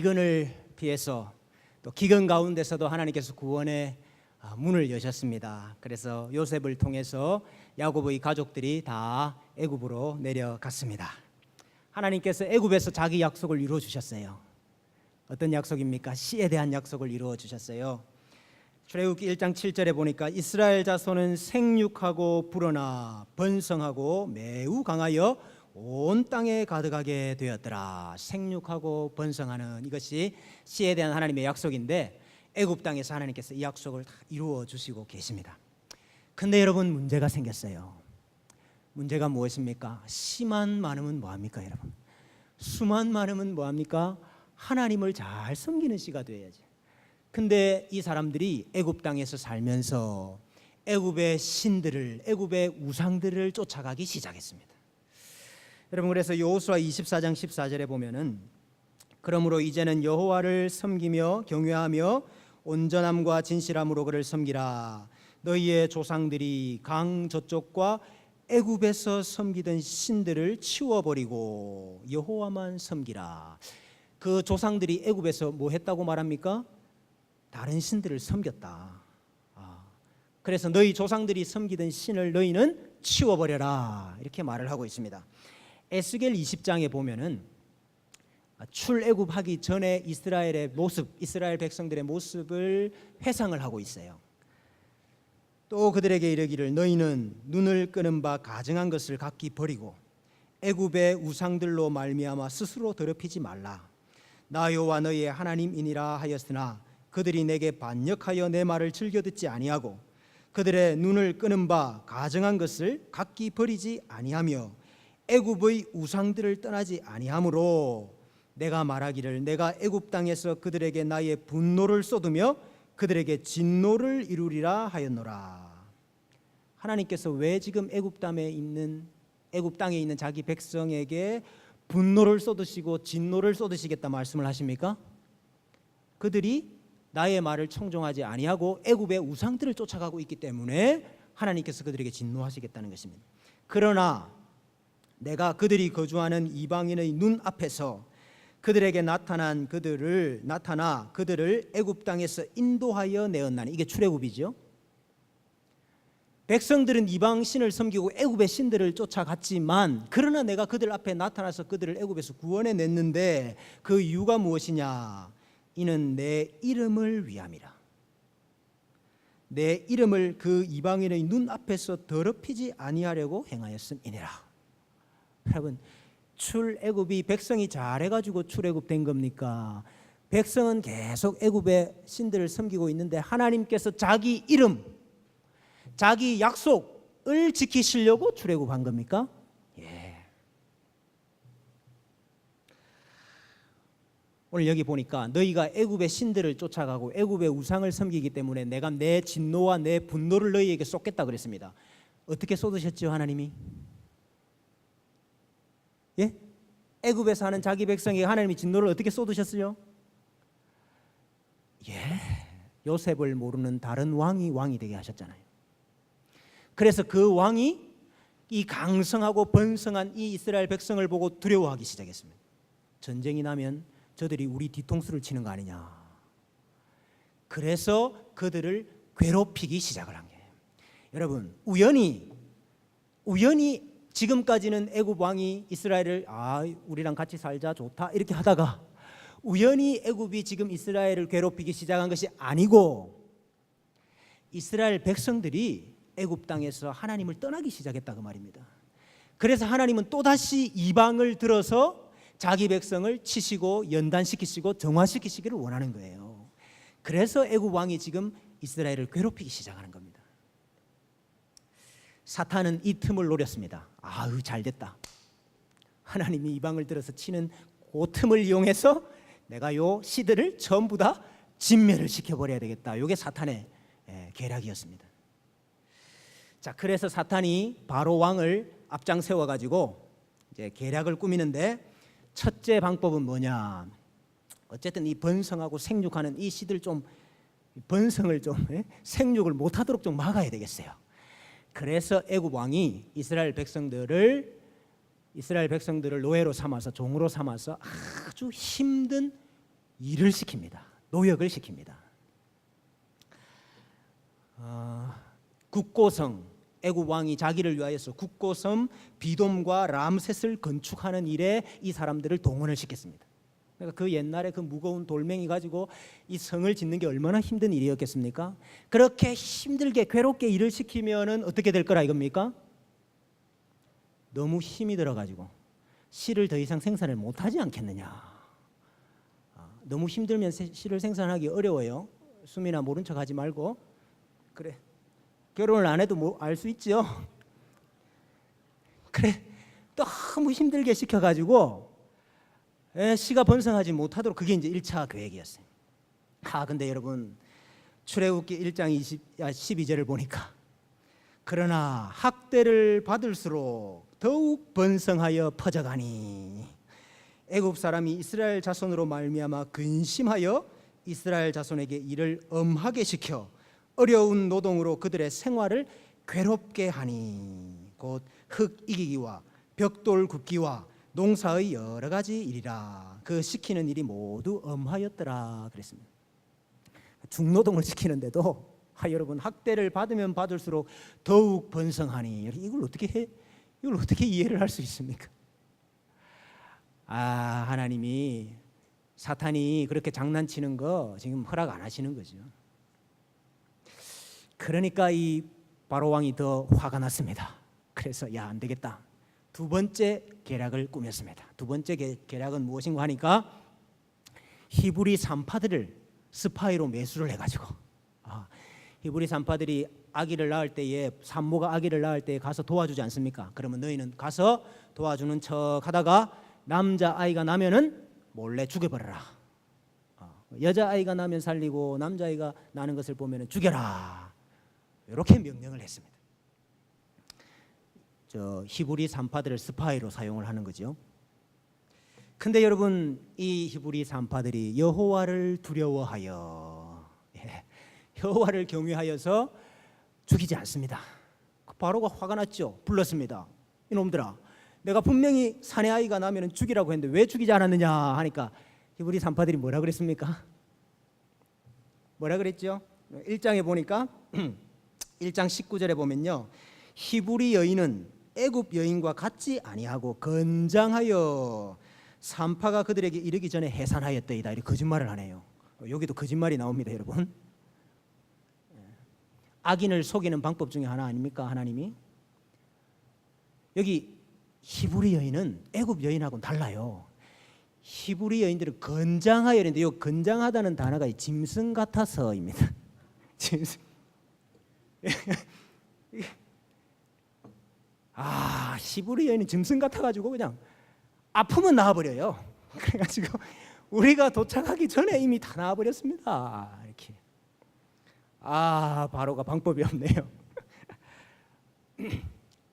기근을 피해서 또 기근 가운데서도 하나님께서 구원의 문을 여셨습니다. 그래서 요셉을 통해서 야곱의 가족들이 다 애굽으로 내려갔습니다. 하나님께서 애굽에서 자기 약속을 이루어 주셨어요. 어떤 약속입니까? 씨에 대한 약속을 이루어 주셨어요. 출애굽기 1장 7절에 보니까 이스라엘 자손은 생육하고 불어나 번성하고 매우 강하여 온 땅에 가득하게 되었더라. 생육하고 번성하는 이것이 씨에 대한 하나님의 약속인데 애굽 땅에서 하나님께서 이 약속을 다 이루어 주시고 계십니다. 근데 여러분, 문제가 생겼어요. 문제가 무엇입니까? 씨만 많으면 뭐합니까 여러분? 수만 많으면 뭐합니까? 하나님을 잘 섬기는 씨가 되어야지. 근데 이 사람들이 애굽 땅에서 살면서 애굽의 신들을, 애굽의 우상들을 쫓아가기 시작했습니다. 여러분, 그래서 여호수아 24장 14절에 보면은 그러므로 이제는 여호와를 섬기며 경외하며 온전함과 진실함으로 그를 섬기라. 너희의 조상들이 강 저쪽과 애굽에서 섬기던 신들을 치워버리고 여호와만 섬기라. 그 조상들이 애굽에서 뭐 했다고 말합니까? 다른 신들을 섬겼다. 그래서 너희 조상들이 섬기던 신을 너희는 치워버려라, 이렇게 말을 하고 있습니다. 에스겔 20장에 보면은 출애굽하기 전에 이스라엘의 모습, 이스라엘 백성들의 모습을 회상을 하고 있어요. 또 그들에게 이르기를 너희는 눈을 끄는 바 가증한 것을 각기 버리고 애굽의 우상들로 말미암아 스스로 더럽히지 말라. 나 여호와 너희의 하나님이니라 하였으나 그들이 내게 반역하여 내 말을 즐겨 듣지 아니하고 그들의 눈을 끄는 바 가증한 것을 각기 버리지 아니하며 애굽의 우상들을 떠나지 아니하므로 내가 말하기를 내가 애굽 땅에서 그들에게 나의 분노를 쏟으며 그들에게 진노를 이루리라 하였노라. 하나님께서 왜 지금 애굽 땅에 있는 자기 백성에게 분노를 쏟으시고 진노를 쏟으시겠다 말씀을 하십니까? 그들이 나의 말을 청종하지 아니하고 애굽의 우상들을 쫓아가고 있기 때문에 하나님께서 그들에게 진노하시겠다는 것입니다. 그러나 내가 그들이 거주하는 이방인의 눈 앞에서 그들에게 나타나 그들을 애굽 땅에서 인도하여 내었나니, 이게 출애굽이죠. 백성들은 이방 신을 섬기고 애굽의 신들을 쫓아갔지만 그러나 내가 그들 앞에 나타나서 그들을 애굽에서 구원해 냈는데 그 이유가 무엇이냐? 이는 내 이름을 위함이라. 내 이름을 그 이방인의 눈 앞에서 더럽히지 아니하려고 행하였음이니라. 여러분, 출애굽이 백성이 잘해가지고 출애굽된 겁니까? 백성은 계속 애굽의 신들을 섬기고 있는데 하나님께서 자기 이름, 자기 약속을 지키시려고 출애굽한 겁니까? 오늘 여기 보니까 너희가 애굽의 신들을 쫓아가고 애굽의 우상을 섬기기 때문에 내가 내 진노와 내 분노를 너희에게 쏟겠다 그랬습니다. 어떻게 쏟으셨죠 하나님이? 예? 애굽에 사는 자기 백성에게 하나님이 진노를 어떻게 쏟으셨어요? 요셉을 모르는 다른 왕이 되게 하셨잖아요. 그래서 그 왕이 이 강성하고 번성한 이 이스라엘 백성을 보고 두려워하기 시작했습니다. 전쟁이 나면 저들이 우리 뒤통수를 치는 거 아니냐. 그래서 그들을 괴롭히기 시작을 한 거예요. 여러분, 우연히 지금까지는 애굽 왕이 이스라엘을 우리랑 같이 살자, 좋다, 이렇게 하다가 우연히 애굽이 지금 이스라엘을 괴롭히기 시작한 것이 아니고 이스라엘 백성들이 애굽 땅에서 하나님을 떠나기 시작했다 그 말입니다. 그래서 하나님은 또다시 이방을 들어서 자기 백성을 치시고 연단시키시고 정화시키시기를 원하는 거예요. 그래서 애굽 왕이 지금 이스라엘을 괴롭히기 시작하는 겁니다. 사탄은 이 틈을 노렸습니다. 잘됐다. 하나님이 이방을 들어서 치는 그 틈을 이용해서 내가 요 시들을 전부 다 진멸을 시켜버려야 되겠다. 이게 사탄의 계략이었습니다. 자, 그래서 사탄이 바로 왕을 앞장 세워가지고 이제 계략을 꾸미는데 첫째 방법은 뭐냐? 어쨌든 이 번성하고 생육하는 이 씨들 좀 번성을 좀 생육을 못하도록 좀 막아야 되겠어요. 그래서 애굽 왕이 이스라엘 백성들을 노예로 삼아서 종으로 삼아서 아주 힘든 일을 시킵니다. 노역을 시킵니다. 국고성, 애굽 왕이 자기를 위하여서 국고섬 비돔과 람셋을 건축하는 일에 이 사람들을 동원을 시켰습니다. 그러니까 그 옛날에 그 무거운 돌멩이 가지고 이 성을 짓는 게 얼마나 힘든 일이었겠습니까? 그렇게 힘들게 괴롭게 일을 시키면은 어떻게 될 거라 이겁니까? 너무 힘이 들어가지고 실을 더 이상 생산을 못하지 않겠느냐. 너무 힘들면 실을 생산하기 어려워요. 수민아 모른 척하지 말고. 그래, 결혼을 안 해도 뭐 알 수 있죠. 그래, 너무 힘들게 시켜가지고 씨가 번성하지 못하도록, 그게 이제 1차 계획이었어요. 근데 여러분 출애굽기 1장 12절을 보니까 그러나 학대를 받을수록 더욱 번성하여 퍼져가니 애굽 사람이 이스라엘 자손으로 말미암아 근심하여 이스라엘 자손에게 일을 엄하게 시켜 어려운 노동으로 그들의 생활을 괴롭게 하니 곧 흙 이기기와 벽돌 굽기와 농사의 여러 가지 일이라. 그 시키는 일이 모두 엄하였더라 그랬습니다. 중노동을 시키는데도 여러분 학대를 받으면 받을수록 더욱 번성하니, 이걸 어떻게 이해를 할 수 있습니까? 하나님이 사탄이 그렇게 장난치는 거 지금 허락 안 하시는 거죠. 그러니까 이 바로 왕이 더 화가 났습니다. 그래서 안 되겠다. 두 번째 계략을 꾸몄습니다. 두 번째 계략은 무엇인가 하니까 히브리 산파들을 스파이로 매수를 해가지고 히브리 산파들이 아기를 낳을 때에, 산모가 아기를 낳을 때에 가서 도와주지 않습니까? 그러면 너희는 가서 도와주는 척 하다가 남자아이가 나면은 몰래 죽여버려라. 여자아이가 나면 살리고 남자아이가 나는 것을 보면 죽여라. 이렇게 명령을 했습니다. 히브리 산파들을 스파이로 사용을 하는 거죠. 근데 여러분 이 히브리 산파들이 여호와를 두려워하여 여호와를 경외하여서 죽이지 않습니다. 바로가 화가 났죠. 불렀습니다. 이놈들아, 내가 분명히 사내 아이가 나면 죽이라고 했는데 왜 죽이지 않았느냐 하니까 히브리 산파들이 뭐라 그랬습니까? 뭐라 그랬죠? 1장에 보니까 1장 19절에 보면요, 히브리 여인은 애굽 여인과 같지 아니하고 건장하여 산파가 그들에게 이르기 전에 해산하였더이다. 이렇게 거짓말을 하네요. 여기도 거짓말이 나옵니다, 여러분. 악인을 속이는 방법 중에 하나 아닙니까, 하나님이? 여기 히브리 여인은 애굽 여인하고는 달라요. 히브리 여인들은 건장하여 했는데, 이 건장하다는 단어가 짐승 같아서입니다. 짐승. 히브리 여인은 짐승 같아가지고 그냥 아프면 나와버려요. 그래가지고 우리가 도착하기 전에 이미 다 나와버렸습니다. 이렇게. 바로가 방법이 없네요.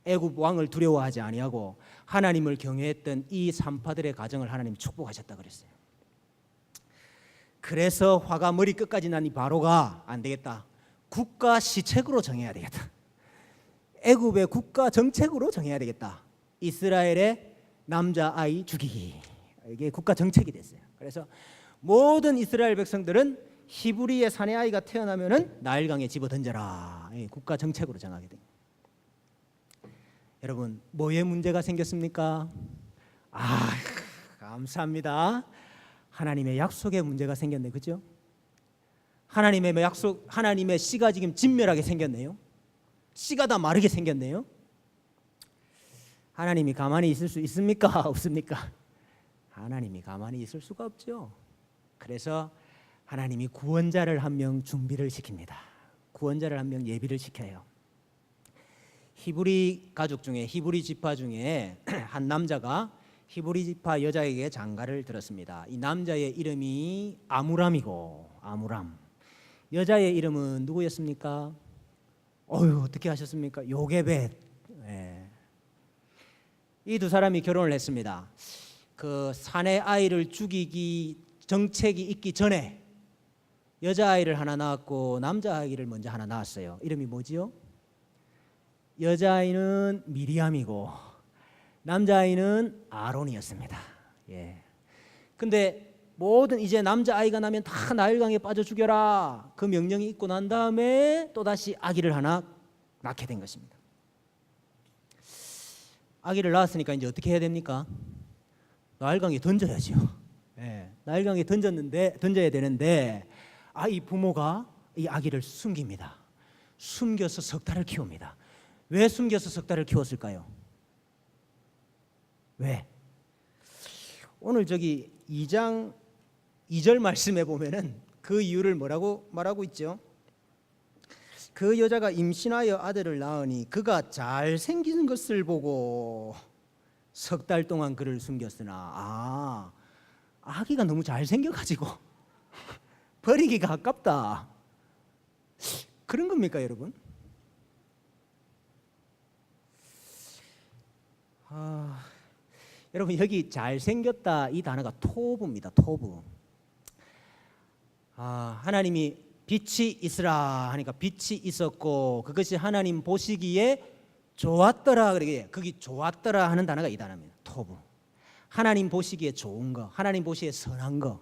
애굽 왕을 두려워하지 아니하고 하나님을 경외했던 이 산파들의 가정을 하나님 축복하셨다 그랬어요. 그래서 화가 머리 끝까지 난 이 바로가 안 되겠다. 국가 시책으로 정해야 되겠다. 애굽의 국가 정책으로 정해야 되겠다. 이스라엘의 남자아이 죽이기. 이게 국가 정책이 됐어요. 그래서 모든 이스라엘 백성들은 히브리의 사내 아이가 태어나면은 나일강에 집어 던져라. 국가 정책으로 정하게 됩니다. 여러분, 뭐에 문제가 생겼습니까? 감사합니다. 하나님의 약속에 문제가 생겼네, 그죠? 하나님의 약속, 하나님의 씨가 지금 진멸하게 생겼네요. 씨가 다 마르게 생겼네요. 하나님이 가만히 있을 수 있습니까? 없습니까? 하나님이 가만히 있을 수가 없죠. 그래서 하나님이 구원자를 한 명 준비를 시킵니다. 구원자를 한 명 예비를 시켜요. 히브리 가족 중에, 히브리 지파 중에 한 남자가 히브리 지파 여자에게 장가를 들었습니다. 이 남자의 이름이 아므람이고, 아므람. 여자의 이름은 누구였습니까? 어떻게 하셨습니까? 요게벳. 이 두 사람이 결혼을 했습니다. 그 사내 아이를 죽이기 정책이 있기 전에 여자아이를 하나 낳았고 남자아이를 먼저 하나 낳았어요. 이름이 뭐지요? 여자아이는 미리암이고 남자아이는 아론이었습니다. 근데 모든 이제 남자아이가 나면 다 나일강에 빠져 죽여라. 그 명령이 있고 난 다음에 또다시 아기를 하나 낳게 된 것입니다. 아기를 낳았으니까 이제 어떻게 해야 됩니까? 나일강에 던져야죠. 네, 나일강에 던져야 되는데 이 부모가 이 아기를 숨깁니다. 숨겨서 석 달을 키웁니다. 왜 숨겨서 석 달을 키웠을까요? 왜? 오늘 저기 2장 2절 말씀에 보면은 그 이유를 뭐라고 말하고 있죠? 그 여자가 임신하여 아들을 낳으니 그가 잘생긴 것을 보고 석 달 동안 그를 숨겼으나 아기가 너무 잘생겨가지고 버리기가 아깝다. 그런 겁니까, 여러분? 여러분 여기 잘생겼다 이 단어가 토부입니다. 토부. 하나님이 빛이 있으라 하니까 빛이 있었고 그것이 하나님 보시기에 좋았더라. 그러게 거기 좋았더라 하는 단어가 이 단어입니다. 토부. 하나님 보시기에 좋은 거, 하나님 보시기에 선한 거,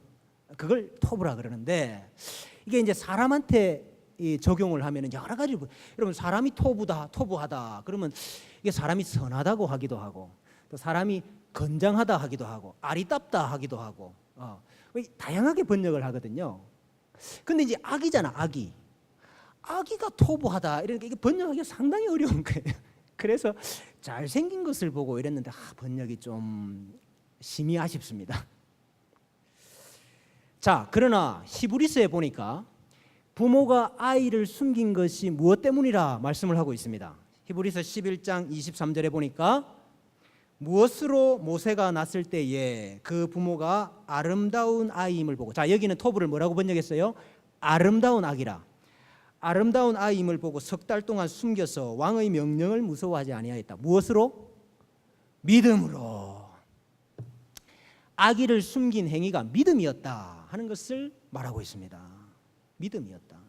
그걸 토부라 그러는데 이게 이제 사람한테 적용을 하면은 여러 가지. 여러분 사람이 토부하다 그러면 이게 사람이 선하다고 하기도 하고 또 사람이 건장하다 하기도 하고 아리답다 하기도 하고 다양하게 번역을 하거든요. 근데 이제 악이잖아. 아기가 토부하다 이러니까 이게 번역하기가 상당히 어려운 거예요. 그래서 잘생긴 것을 보고 이랬는데 번역이 좀 심히 아쉽습니다. 자, 그러나 히브리서에 보니까 부모가 아이를 숨긴 것이 무엇 때문이라 말씀을 하고 있습니다. 히브리서 11장 23절에 보니까 무엇으로 모세가 낳았을 때에 그 부모가 아름다운 아이임을 보고, 자 여기는 토부를 뭐라고 번역했어요? 아름다운 아기라. 아름다운 아이임을 보고 석 달 동안 숨겨서 왕의 명령을 무서워하지 아니하였다. 무엇으로? 믿음으로. 아기를 숨긴 행위가 믿음이었다 하는 것을 말하고 있습니다. 믿음이었다.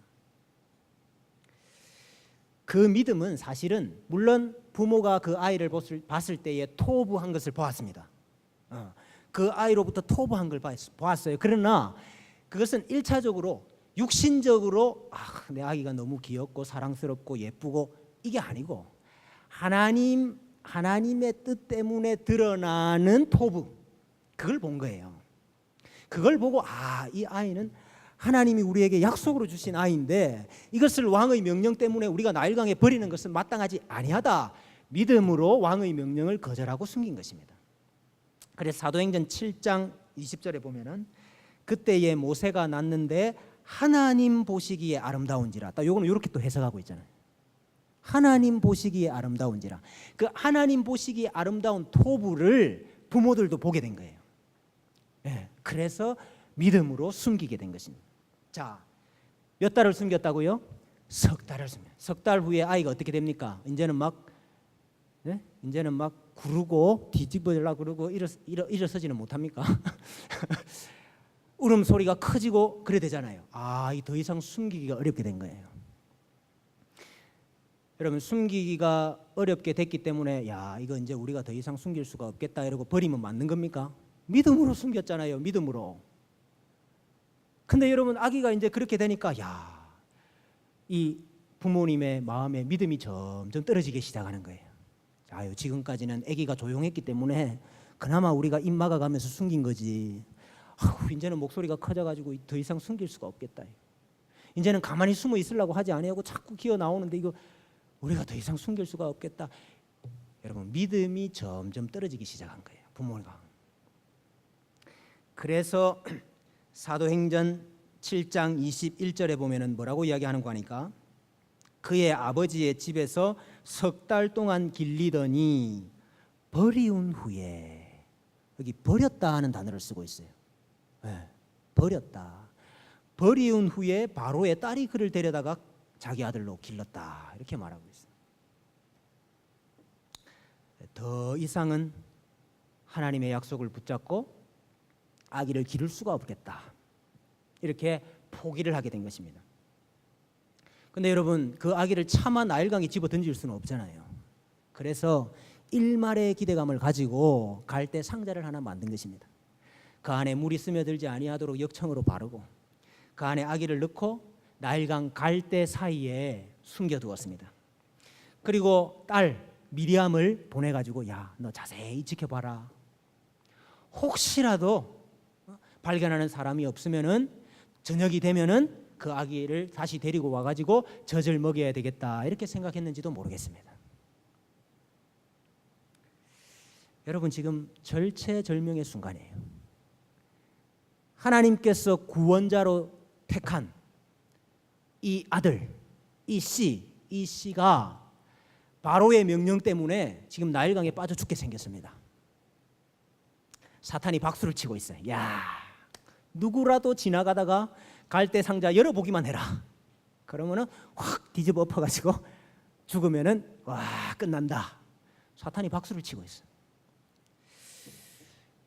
그 믿음은 사실은 물론 부모가 그 아이를 봤을 때에 토부한 것을 보았습니다. 그 아이로부터 토부한 걸 보았어요. 그러나 그것은 1차적으로 육신적으로 내 아기가 너무 귀엽고 사랑스럽고 예쁘고 이게 아니고 하나님의 뜻 때문에 드러나는 토부, 그걸 본 거예요. 그걸 보고 이 아이는 하나님이 우리에게 약속으로 주신 아이인데 이것을 왕의 명령 때문에 우리가 나일강에 버리는 것은 마땅하지 아니하다. 믿음으로 왕의 명령을 거절하고 숨긴 것입니다. 그래서 사도행전 7장 20절에 보면은 그때에 모세가 낳는데 하나님 보시기에 아름다운지라. 딱 요거는 이렇게 또 해석하고 있잖아요. 하나님 보시기에 아름다운지라. 그 하나님 보시기에 아름다운 토부를 부모들도 보게 된 거예요. 네, 그래서 믿음으로 숨기게 된 것입니다. 자, 몇 달을 숨겼다고요? 석 달을 숨겼어요. 석 달 후에 아이가 어떻게 됩니까? 이제는 막 구르고 뒤집어지려고 그러고 일어서지는 못합니까? 울음소리가 커지고 그래 되잖아요. 이 더 이상 숨기기가 어렵게 된 거예요. 여러분 숨기기가 어렵게 됐기 때문에 이거 이제 우리가 더 이상 숨길 수가 없겠다 이러고 버리면 맞는 겁니까? 믿음으로 숨겼잖아요. 믿음으로. 근데 여러분 아기가 이제 그렇게 되니까 이 부모님의 마음에 믿음이 점점 떨어지기 시작하는 거예요. 지금까지는 아기가 조용했기 때문에 그나마 우리가 입 막아가면서 숨긴 거지. 이제는 목소리가 커져가지고 더 이상 숨길 수가 없겠다. 이제는 가만히 숨어 있으려고 하지 아니하고 자꾸 기어 나오는데 이거 우리가 더 이상 숨길 수가 없겠다. 여러분 믿음이 점점 떨어지기 시작한 거예요. 부모가. 그래서 사도행전 7장 21절에 보면은 뭐라고 이야기하는 거니까 그의 아버지의 집에서 석 달 동안 길리더니 버리운 후에, 여기 버렸다 하는 단어를 쓰고 있어요. 버렸다. 버리운 후에 바로의 딸이 그를 데려다가 자기 아들로 길렀다 이렇게 말하고 있어요. 더 이상은 하나님의 약속을 붙잡고 아기를 기를 수가 없겠다 이렇게 포기를 하게 된 것입니다. 근데 여러분 그 아기를 차마 나일강에 집어 던질 수는 없잖아요. 그래서 일말의 기대감을 가지고 갈 때 상자를 하나 만든 것입니다. 그 안에 물이 스며들지 아니하도록 역청으로 바르고 그 안에 아기를 넣고 나일강 갈대 사이에 숨겨두었습니다. 그리고 딸 미리암을 보내가지고 야, 너 자세히 지켜봐라. 혹시라도 발견하는 사람이 없으면은 저녁이 되면은 그 아기를 다시 데리고 와가지고 젖을 먹여야 되겠다 이렇게 생각했는지도 모르겠습니다. 여러분 지금 절체절명의 순간이에요. 하나님께서 구원자로 택한 이 아들, 이 씨가 바로의 명령 때문에 지금 나일강에 빠져 죽게 생겼습니다. 사탄이 박수를 치고 있어요. 야, 누구라도 지나가다가 갈대 상자 열어보기만 해라. 그러면은 확 뒤집어 엎어가지고 죽으면은 와 끝난다. 사탄이 박수를 치고 있어요.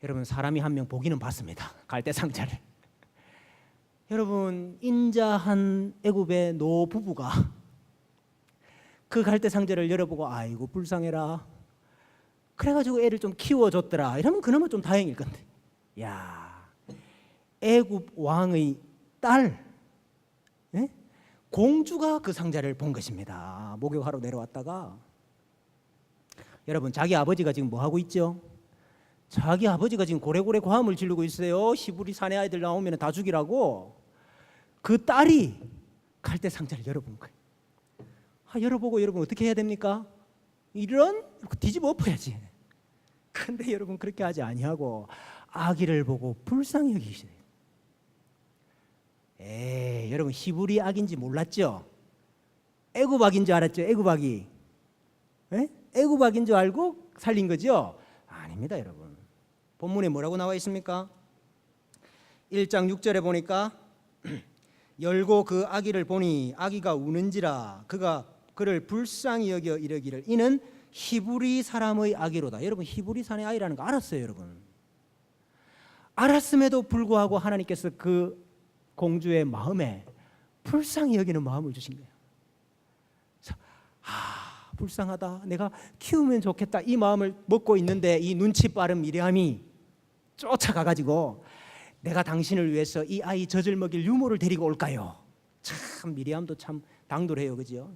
여러분 사람이 한 명 보기는 봤습니다. 갈대 상자를. 여러분 인자한 애굽의 노 부부가 그 갈대 상자를 열어보고 아이고 불쌍해라. 그래가지고 애를 좀 키워줬더라. 이러면 그나마 좀 다행일 건데. 야, 애굽 왕의 딸, 예? 공주가 그 상자를 본 것입니다. 목욕하러 내려왔다가 여러분 자기 아버지가 지금 뭐 하고 있죠? 자기 아버지가 지금 고래고래 고함을 지르고 있어요. 히브리 사내 아이들 나오면 다 죽이라고. 그 딸이 갈대 상자를 열어본 거예요. 열어보고 여러분 어떻게 해야 됩니까? 이런 뒤집어 엎어야지. 근데 여러분 그렇게 하지 아니하고 아기를 보고 불쌍히 여기시네요. 여러분 히브리 아기인지 몰랐죠? 애굽 아기인 줄 알았죠? 애굽 아기. 애굽 아기인 줄 알고 살린 거죠? 아닙니다 여러분. 본문에 뭐라고 나와 있습니까? 1장 6절에 보니까 열고 그 아기를 보니 아기가 우는지라 그가 그를 불쌍히 여겨 이르기를 이는 히브리 사람의 아기로다. 여러분 히브리 사람의 아이라는 거 알았어요 여러분. 알았음에도 불구하고 하나님께서 그 공주의 마음에 불쌍히 여기는 마음을 주신 거예요. 불쌍하다. 내가 키우면 좋겠다. 이 마음을 먹고 있는데 이 눈치 빠른 미리암이 쫓아가가지고 내가 당신을 위해서 이 아이 젖을 먹일 유모를 데리고 올까요? 참 미리암도 참 당돌해요, 그죠?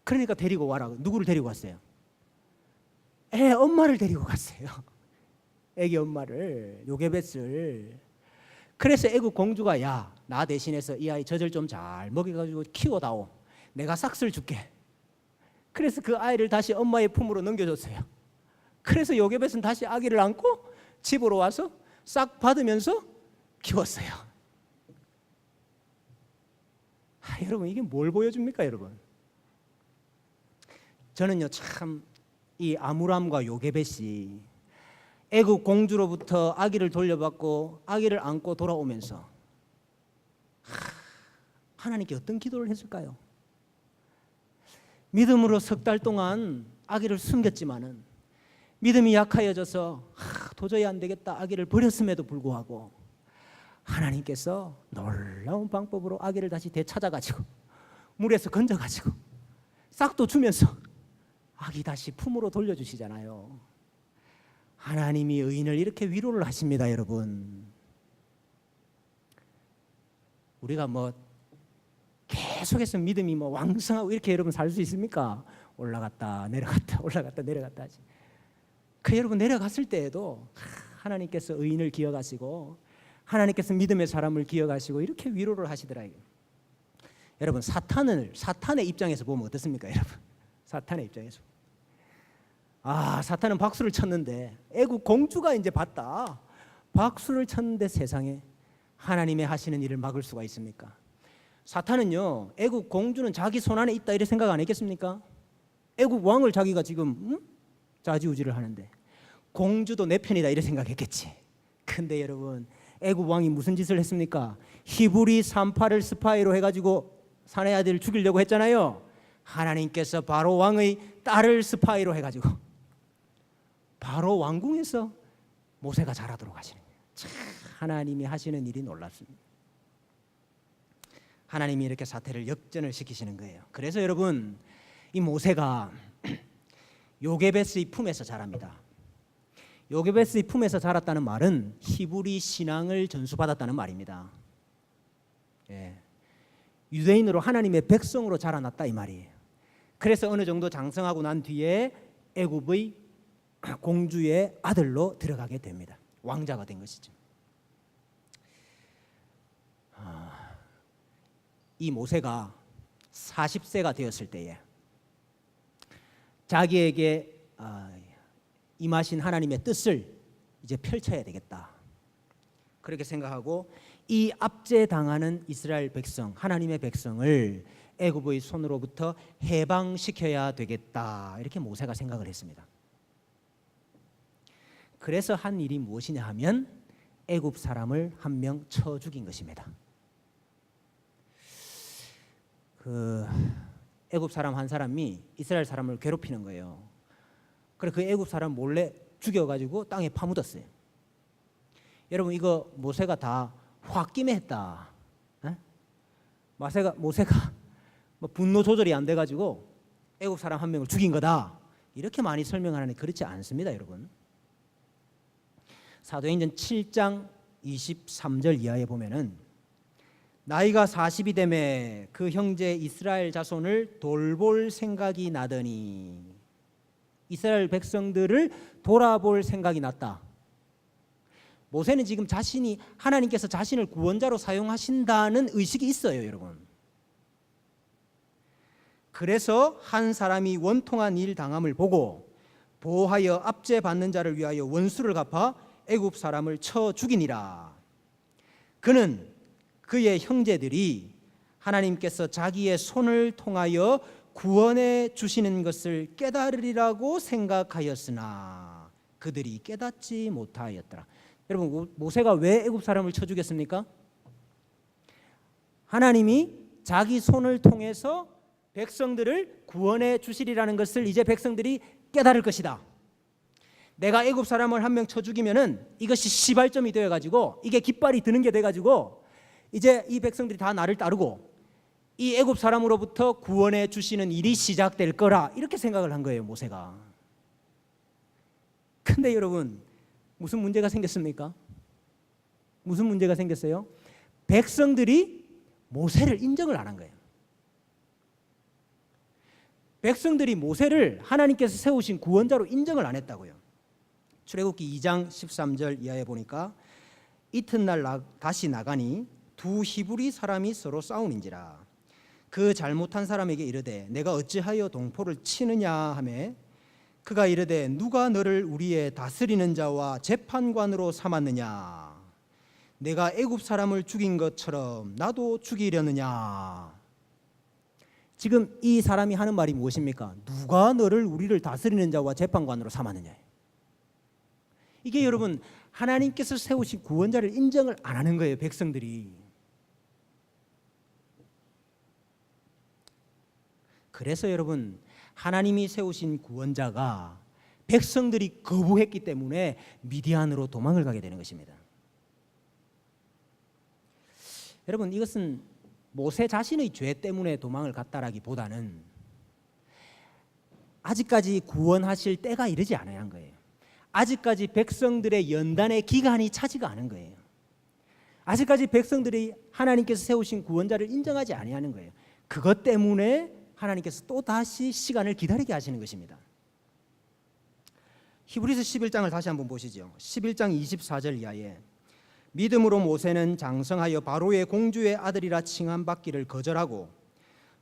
그러니까 데리고 와라. 누구를 데리고 왔어요? 애 엄마를 데리고 갔어요. 애기 엄마를, 요게벳을. 그래서 애국 공주가 야, 나 대신해서 이 아이 젖을 좀 잘 먹여가지고 키워다오. 내가 싹쓸 줄게. 그래서 그 아이를 다시 엄마의 품으로 넘겨줬어요. 그래서 요게벳은 다시 아기를 안고 집으로 와서 싹 받으면서 키웠어요. 여러분 이게 뭘 보여줍니까 여러분? 저는요 참 이 아므람과 요게벳이 애굽 공주로부터 아기를 돌려받고 아기를 안고 돌아오면서 하나님께 어떤 기도를 했을까요? 믿음으로 석 달 동안 아기를 숨겼지만은 믿음이 약하여져서 도저히 안 되겠다 아기를 버렸음에도 불구하고 하나님께서 놀라운 방법으로 아기를 다시 되찾아가지고 물에서 건져가지고 싹도 주면서 아기 다시 품으로 돌려주시잖아요. 하나님이 의인을 이렇게 위로를 하십니다 여러분. 우리가 뭐 계속해서 믿음이 뭐 왕성하고 이렇게 여러분 살 수 있습니까? 올라갔다 내려갔다 올라갔다 내려갔다 하지. 그 여러분 내려갔을 때에도 하나님께서 의인을 기억하시고 하나님께서 믿음의 사람을 기억하시고 이렇게 위로를 하시더라고요. 여러분 사탄의 입장에서 보면 어떻습니까 여러분? 사탄의 입장에서 사탄은 박수를 쳤는데 애국 공주가 이제 봤다. 박수를 쳤는데 세상에 하나님의 하시는 일을 막을 수가 있습니까? 사탄은요 애국 공주는 자기 손안에 있다 이렇게 생각 안 했겠습니까? 애국 왕을 자기가 지금 좌지우지를 하는데 공주도 내 편이다 이렇게 생각했겠지. 근데 여러분 애국 왕이 무슨 짓을 했습니까? 히브리 산파를 스파이로 해가지고 사내 아들을 죽이려고 했잖아요. 하나님께서 바로 왕의 딸을 스파이로 해가지고 바로 왕궁에서 모세가 자라도록 하시는 거예요. 참 하나님이 하시는 일이 놀랍습니다. 하나님이 이렇게 사태를 역전을 시키시는 거예요. 그래서 여러분 이 모세가 요게벳의 품에서 자랍니다. 요게베스의 품에서 자랐다는 말은 히브리 신앙을 전수받았다는 말입니다. 예. 유대인으로 하나님의 백성으로 자라났다 이 말이에요. 그래서 어느 정도 장성하고 난 뒤에 애굽의 공주의 아들로 들어가게 됩니다. 왕자가 된 것이죠. 이 모세가 40세가 되었을 때에 자기에게 임하신 하나님의 뜻을 이제 펼쳐야 되겠다. 그렇게 생각하고 이 압제당하는 이스라엘 백성, 하나님의 백성을 애굽의 손으로부터 해방시켜야 되겠다. 이렇게 모세가 생각을 했습니다. 그래서 한 일이 무엇이냐 하면 애굽 사람을 한 명 쳐 죽인 것입니다. 애굽 사람 한 사람이 이스라엘 사람을 괴롭히는 거예요. 그래서 그 애굽 사람 몰래 죽여가지고 땅에 파묻었어요. 여러분 이거 모세가 다 홧김에 했다. 모세가 뭐 분노 조절이 안 돼가지고 애굽 사람 한 명을 죽인 거다. 이렇게 많이 설명하는데 그렇지 않습니다, 여러분. 사도행전 7장 23절 이하에 보면은 나이가 40이 되매 그 형제 이스라엘 자손을 돌볼 생각이 나더니 이스라엘 백성들을 돌아볼 생각이 났다. 모세는 지금 자신이 하나님께서 자신을 구원자로 사용하신다는 의식이 있어요, 여러분. 그래서 한 사람이 원통한 일 당함을 보고 보호하여 압제받는 자를 위하여 원수를 갚아 애굽 사람을 쳐 죽이니라. 그는 그의 형제들이 하나님께서 자기의 손을 통하여 구원해 주시는 것을 깨달으리라고 생각하였으나 그들이 깨닫지 못하였더라. 여러분 모세가 왜 애굽 사람을 쳐 죽였습니까? 하나님이 자기 손을 통해서 백성들을 구원해 주시리라는 것을 이제 백성들이 깨달을 것이다. 내가 애굽 사람을 한 명 쳐 죽이면은 이것이 시발점이 되어 가지고 이게 깃발이 드는 게 돼 가지고 이제 이 백성들이 다 나를 따르고 이 애굽 사람으로부터 구원해 주시는 일이 시작될 거라 이렇게 생각을 한 거예요, 모세가. 근데 여러분 무슨 문제가 생겼습니까? 무슨 문제가 생겼어요? 백성들이 모세를 인정을 안 한 거예요. 백성들이 모세를 하나님께서 세우신 구원자로 인정을 안 했다고요. 출애굽기 2장 13절 이하에 보니까 이튿날 다시 나가니 두 히브리 사람이 서로 싸우는지라. 그 잘못한 사람에게 이르되 내가 어찌하여 동포를 치느냐 하매 그가 이르되 누가 너를 우리의 다스리는 자와 재판관으로 삼았느냐. 내가 애굽 사람을 죽인 것처럼 나도 죽이려느냐. 지금 이 사람이 하는 말이 무엇입니까? 누가 너를 우리를 다스리는 자와 재판관으로 삼았느냐. 이게 여러분 하나님께서 세우신 구원자를 인정을 안 하는 거예요, 백성들이. 그래서 여러분 하나님이 세우신 구원자가 백성들이 거부했기 때문에 미디안으로 도망을 가게 되는 것입니다. 여러분 이것은 모세 자신의 죄 때문에 도망을 갔다라기보다는 아직까지 구원하실 때가 이르지 않아야 한 거예요. 아직까지 백성들의 연단의 기간이 차지가 않은 거예요. 아직까지 백성들이 하나님께서 세우신 구원자를 인정하지 아니하는 거예요. 그것 때문에 하나님께서 또 다시 시간을 기다리게 하시는 것입니다. 히브리서 11장을 다시 한번 보시죠. 11장 24절 이하에 믿음으로 모세는 장성하여 바로의 공주의 아들이라 칭함받기를 거절하고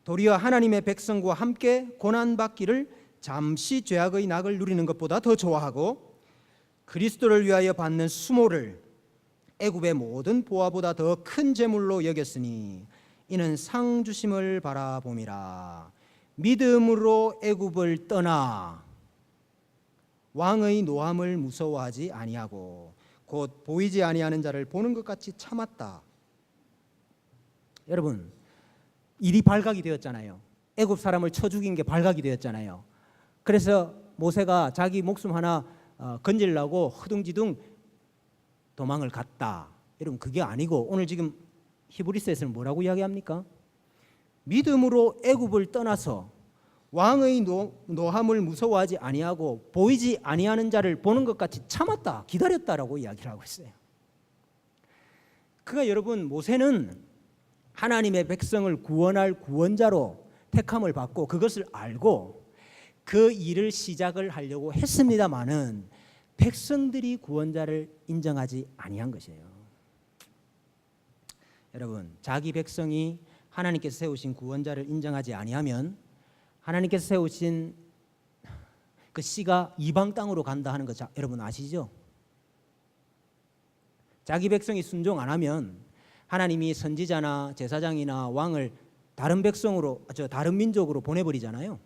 도리어 하나님의 백성과 함께 고난받기를 잠시 죄악의 낙을 누리는 것보다 더 좋아하고 그리스도를 위하여 받는 수모를 애굽의 모든 보화보다 더 큰 재물로 여겼으니 이는 상 주심을 바라봄이라. 믿음으로 애굽을 떠나 왕의 노함을 무서워하지 아니하고 곧 보이지 아니하는 자를 보는 것 같이 참았다. 여러분 일이 발각이 되었잖아요. 애굽 사람을 쳐 죽인 게 발각이 되었잖아요. 그래서 모세가 자기 목숨 하나 건지려고 허둥지둥 도망을 갔다. 여러분 그게 아니고 오늘 지금 히브리서에서는 뭐라고 이야기합니까? 믿음으로 애굽을 떠나서 왕의 노함을 무서워하지 아니하고 보이지 아니하는 자를 보는 것 같이 참았다, 기다렸다라고 이야기를 하고 있어요. 그러니까 여러분, 모세는 하나님의 백성을 구원할 구원자로 택함을 받고 그것을 알고 그 일을 시작을 하려고 했습니다마는 백성들이 구원자를 인정하지 아니한 것이에요. 여러분, 자기 백성이 하나님께서 세우신 구원자를 인정하지 아니하면 하나님께서 세우신 그 씨가 이방 땅으로 간다 하는 거 여러분 아시죠? 자기 백성이 순종 안 하면 하나님이 선지자나 제사장이나 왕을 다른 백성으로, 다른 민족으로 보내버리잖아요.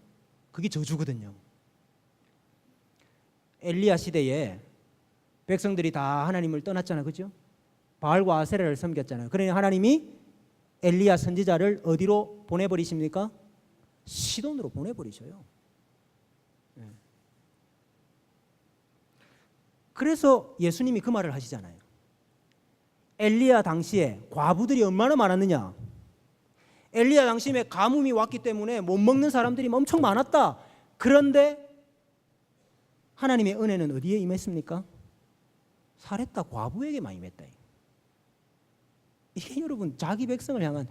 그게 저주거든요. 엘리야 시대에 백성들이 다 하나님을 떠났잖아요, 그죠? 바알과 아세라를 섬겼잖아요. 그러니 하나님이 엘리야 선지자를 어디로 보내버리십니까? 시돈으로 보내버리셔요. 그래서 예수님이 그 말을 하시잖아요. 엘리야 당시에 과부들이 얼마나 많았느냐. 엘리야 당시에 가뭄이 왔기 때문에 못 먹는 사람들이 엄청 많았다. 그런데 하나님의 은혜는 어디에 임했습니까? 사렙다 과부에게만 임했다. 이게 여러분 자기 백성을 향한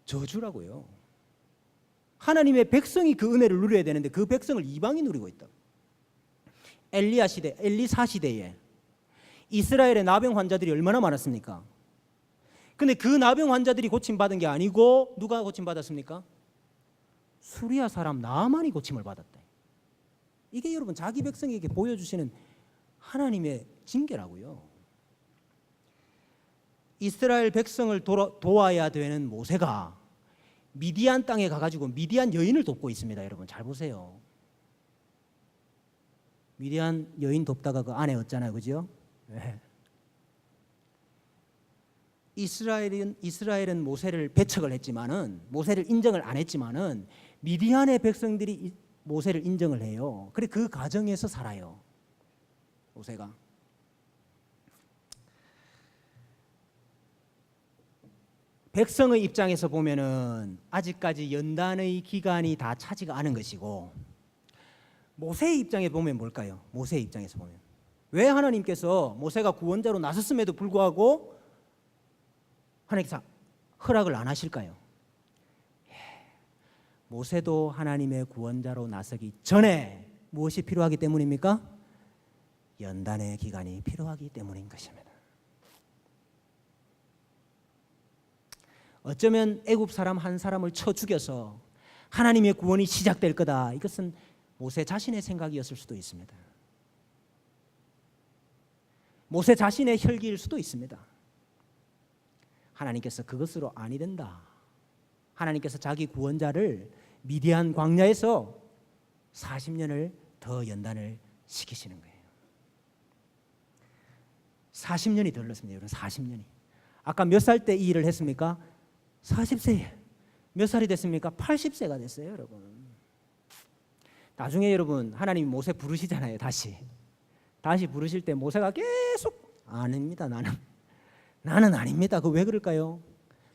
저주라고요. 하나님의 백성이 그 은혜를 누려야 되는데 그 백성을 이방이 누리고 있다. 엘리야 시대, 엘리사 시대에 이스라엘의 나병 환자들이 얼마나 많았습니까? 근데 그 나병 환자들이 고침받은 게 아니고 누가 고침받았습니까? 수리아 사람 나만이 고침을 받았다. 이게 여러분 자기 백성에게 보여주시는 하나님의 징계라고요. 이스라엘 백성을 도와야 되는 모세가 미디안 땅에 가가지고 미디안 여인을 돕고 있습니다. 여러분 잘 보세요. 미디안 여인 돕다가 그 아내 얻잖아요, 그죠? 네. 이스라엘은 모세를 배척을 했지만은, 모세를 인정을 안 했지만은 미디안의 백성들이 모세를 인정을 해요. 그래 그 가정에서 살아요, 모세가. 백성의 입장에서 보면은 아직까지 연단의 기간이 다 차지가 않은 것이고, 모세의 입장에 보면 뭘까요? 모세의 입장에서 보면 왜 하나님께서 모세가 구원자로 나섰음에도 불구하고 하나님께서 허락을 안 하실까요? 모세도 하나님의 구원자로 나서기 전에 무엇이 필요하기 때문입니까? 연단의 기간이 필요하기 때문인 것입니다. 어쩌면 애굽 사람 한 사람을 쳐 죽여서 하나님의 구원이 시작될 거다, 이것은 모세 자신의 생각이었을 수도 있습니다. 모세 자신의 혈기일 수도 있습니다. 하나님께서 그것으로 아니 된다. 하나님께서 자기 구원자를 미디안 광야에서 40년을 더 연단을 시키시는 거예요. 40년이 더 흘렀습니다. 여러분 40년이. 아까 몇 살 때 이 일을 했습니까? 40세. 몇 살이 됐습니까? 80세가 됐어요, 여러분. 나중에 여러분 하나님이 모세 부르시잖아요. 다시 부르실 때 모세가 계속 아닙니다. 나는 아닙니다. 그 왜 그럴까요?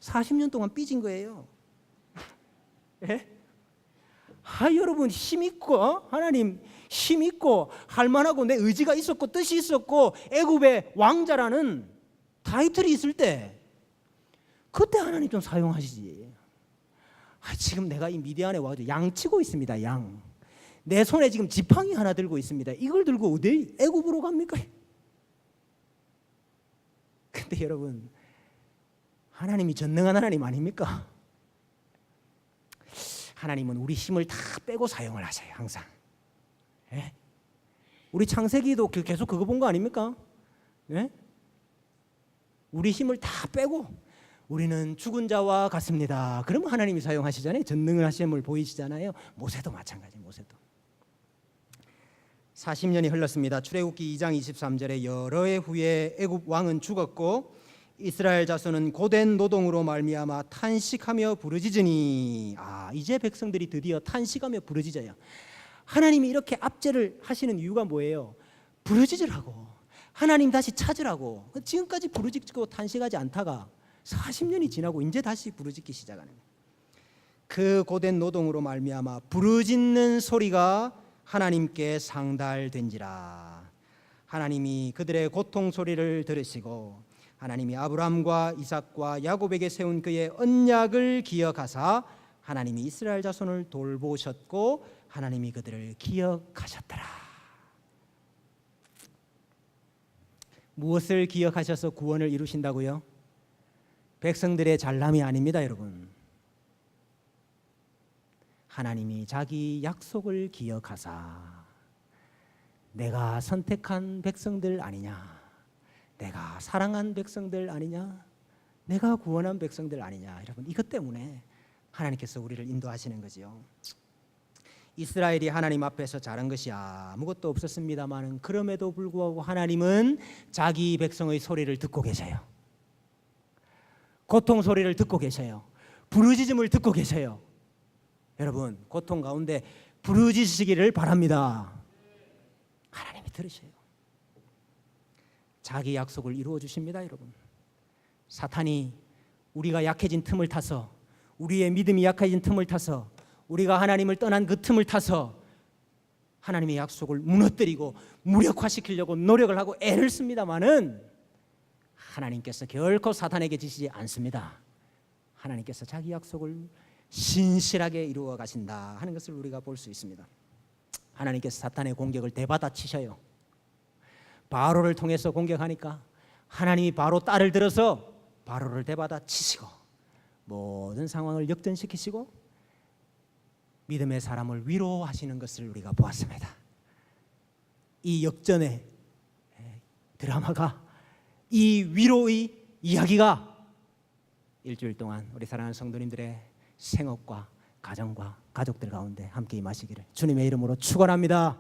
40년 동안 삐진 거예요. 예? 여러분 힘있고 하나님 힘있고 할만하고 내 의지가 있었고 뜻이 있었고 애굽의 왕자라는 타이틀이 있을 때 그때 하나님 좀 사용하시지. 지금 내가 이 미디안에 와가지고 양 치고 있습니다. 양. 내 손에 지금 지팡이 하나 들고 있습니다. 이걸 들고 어디 애굽으로 갑니까? 근데 여러분 하나님이 전능한 하나님 아닙니까? 하나님은 우리 힘을 다 빼고 사용을 하세요. 항상. 예? 우리 창세기도 계속 그거 본 거 아닙니까? 예? 우리 힘을 다 빼고 우리는 죽은 자와 같습니다. 그러면 하나님이 사용하시잖아요. 전능을 하심을 보이시잖아요. 모세도 마찬가지. 모세도 40년이 흘렀습니다. 출애굽기 2장 23절에 여러 해 후에 애굽 왕은 죽었고 이스라엘 자손은 고된 노동으로 말미암아 탄식하며 부르짖으니. 이제 백성들이 드디어 탄식하며 부르짖어요. 하나님이 이렇게 압제를 하시는 이유가 뭐예요? 부르짖으라고, 하나님 다시 찾으라고. 지금까지 부르짖고 탄식하지 않다가 40년이 지나고 이제 다시 부르짖기 시작하는 거예요. 그 고된 노동으로 말미암아 부르짖는 소리가 하나님께 상달된지라. 하나님이 그들의 고통 소리를 들으시고 하나님이 아브라함과 이삭과 야곱에게 세운 그의 언약을 기억하사 하나님이 이스라엘 자손을 돌보셨고 하나님이 그들을 기억하셨더라. 무엇을 기억하셔서 구원을 이루신다고요? 백성들의 잘남이 아닙니다, 여러분. 하나님이 자기 약속을 기억하사 내가 선택한 백성들 아니냐, 내가 사랑한 백성들 아니냐, 내가 구원한 백성들 아니냐. 여러분, 이것 때문에 하나님께서 우리를 인도하시는 거지요. 이스라엘이 하나님 앞에서 잘한 것이 아무것도 없었습니다만 그럼에도 불구하고 하나님은 자기 백성의 소리를 듣고 계셔요. 고통 소리를 듣고 계셔요. 부르짖음을 듣고 계셔요. 여러분, 고통 가운데 부르짖으시기를 바랍니다. 하나님이 들으셔요. 자기 약속을 이루어 주십니다, 여러분. 사탄이 우리가 약해진 틈을 타서, 우리의 믿음이 약해진 틈을 타서, 우리가 하나님을 떠난 그 틈을 타서 하나님의 약속을 무너뜨리고 무력화시키려고 노력을 하고 애를 씁니다마는 하나님께서 결코 사탄에게 지시지 않습니다. 하나님께서 자기 약속을 신실하게 이루어 가신다 하는 것을 우리가 볼 수 있습니다. 하나님께서 사탄의 공격을 대받아치셔요. 바로를 통해서 공격하니까 하나님이 바로 딸을 들어서 바로를 대받아치시고 모든 상황을 역전시키시고 믿음의 사람을 위로하시는 것을 우리가 보았습니다. 이 역전의 드라마가, 이 위로의 이야기가 일주일 동안 우리 사랑하는 성도님들의 생업과 가정과 가족들 가운데 함께 임하시기를 주님의 이름으로 축원합니다.